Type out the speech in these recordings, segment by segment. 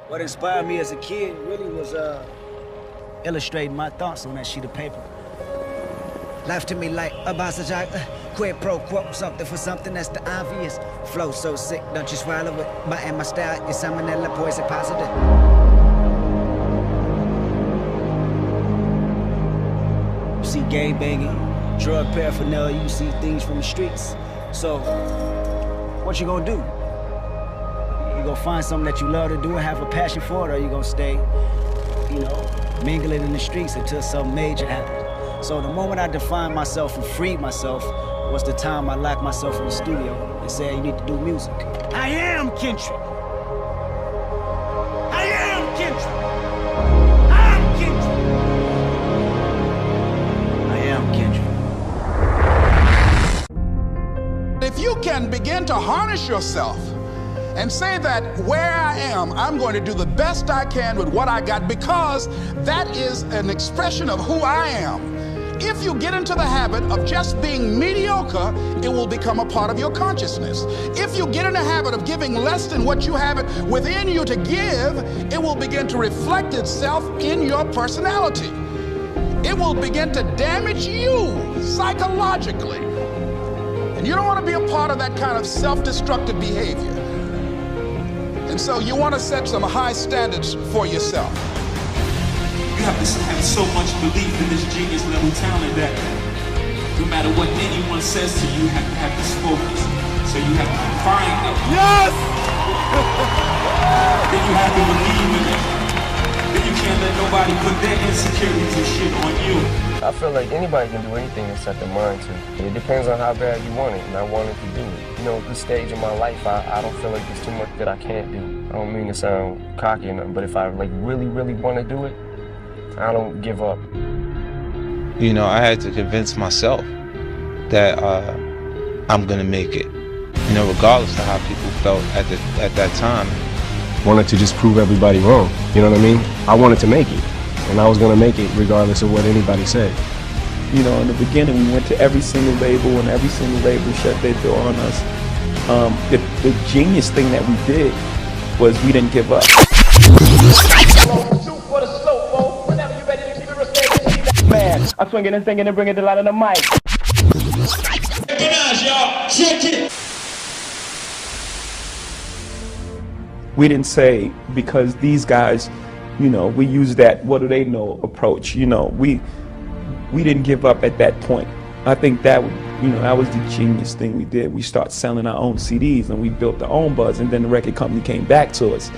What inspired me as a kid really was illustrating my thoughts on that sheet of paper. Life to me like a bossage, quid pro quo, something for something, that's the obvious. Flow so sick, don't you swallow it. My style, your salmonella poison positive. You see gay banging, drug paraphernalia, you see things from the streets. So, what you gonna do? You gonna find something that you love to do and have a passion for it, or you gonna stay, you know, mingling in the streets until something major happens? So the moment I defined myself and freed myself was the time I locked myself in the studio and said, you need to do music. I am Kendrick. I am Kendrick. I'm Kendrick. I am Kendrick. If you can begin to harness yourself and say that where I am, I'm going to do the best I can with what I got, because that is an expression of who I am. If you get into the habit of just being mediocre, it will become a part of your consciousness. If you get in the habit of giving less than what you have it within you to give, it will begin to reflect itself in your personality. It will begin to damage you psychologically. And you don't want to be a part of that kind of self-destructive behavior. And so you want to set some high standards for yourself. You have to have so much belief in this genius level talent that no matter what anyone says to you, you have to have this focus. So you have to find it. Yes! Then you have to believe in it. Then you can't let nobody put their insecurities and shit on you. I feel like anybody can do anything and set their mind to. It depends on how bad you want it, and I wanted to do it. You know, at this stage of my life, I don't feel like there's too much that I can't do. I don't mean to sound cocky or nothing, but if I like really want to do it, I don't give up. You know, I had to convince myself that I'm gonna make it. You know, regardless of how people felt at that time. Wanted to just prove everybody wrong. You know what I mean? I wanted to make it, and I was gonna make it regardless of what anybody said. You know, in the beginning, we went to every single label, and every single label shut their door on us. The genius thing that we did was we didn't give up. Man, I swing it and sing it and bring it to light on the mic. Recognize y'all, check it. We didn't say because these guys, you know, we use that what do they know approach. You know, we didn't give up at that point. I think that, you know, that was the genius thing we did. We started selling our own CDs and we built our own buzz, and then the record company came back to us.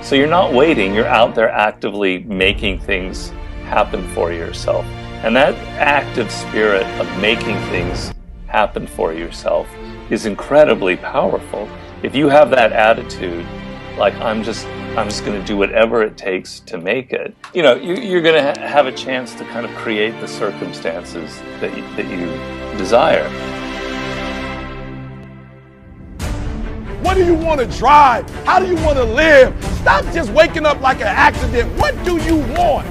So you're not waiting, you're out there actively making things happen for yourself. And that active spirit of making things happen for yourself is incredibly powerful. If you have that attitude, like I'm just going to do whatever it takes to make it, you know, you're going to have a chance to kind of create the circumstances that you desire. What do you want to drive? How do you want to live? Stop just waking up like an accident. What do you want?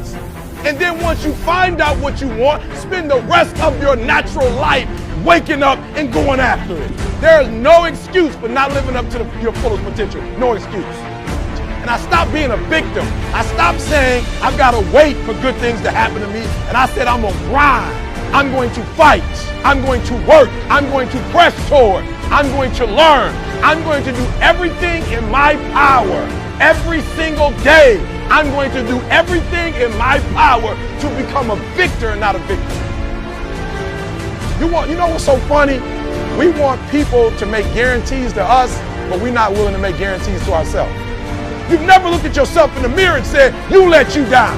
And then once you find out what you want, spend the rest of your natural life waking up and going after it. There is no excuse for not living up to your fullest potential. No excuse. And I stopped being a victim. I stopped saying I've got to wait for good things to happen to me. And I said I'm going to grind. I'm going to fight. I'm going to work. I'm going to press toward. I'm going to learn. I'm going to do everything in my power every single day. I'm going to do everything in my power to become a victor and not a victim. You know what's so funny? We want people to make guarantees to us, but we're not willing to make guarantees to ourselves. You've never looked at yourself in the mirror and said, you let you down.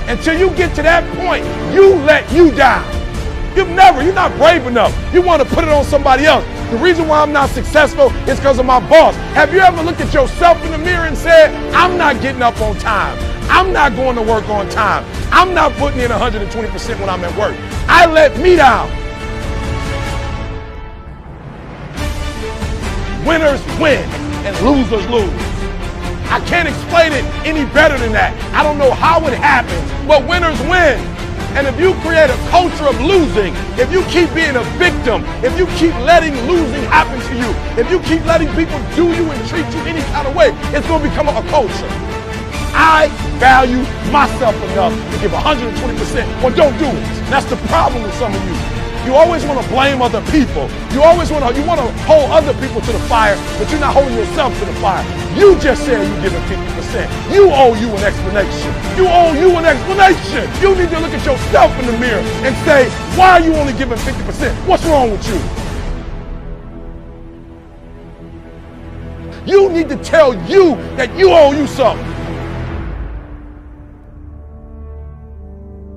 Until you get to that point, you let you down. You're not brave enough. You want to put it on somebody else. The reason why I'm not successful is because of my boss. Have you ever looked at yourself in the mirror and said, I'm not getting up on time. I'm not going to work on time. I'm not putting in 120% when I'm at work. I let me down. Winners win and losers lose. I can't explain it any better than that. I don't know how it happens, but winners win. And if you create a culture of losing, if you keep being a victim, if you keep letting losing happen to you, if you keep letting people do you and treat you any kind of way, it's going to become a culture. I value myself enough to give 120%, or don't do it. That's the problem with some of you. You always want to blame other people. You want to hold other people to the fire, but you're not holding yourself to the fire. You just said you're giving 50%. You owe you an explanation. You owe you an explanation. You need to look at yourself in the mirror and say, why are you only giving 50%? What's wrong with you? You need to tell you that you owe you something.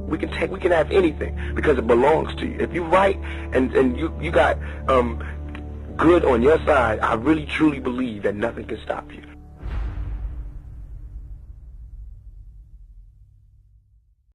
We can have anything because it belongs to you. If you're right and you got good on your side, I really truly believe that nothing can stop you.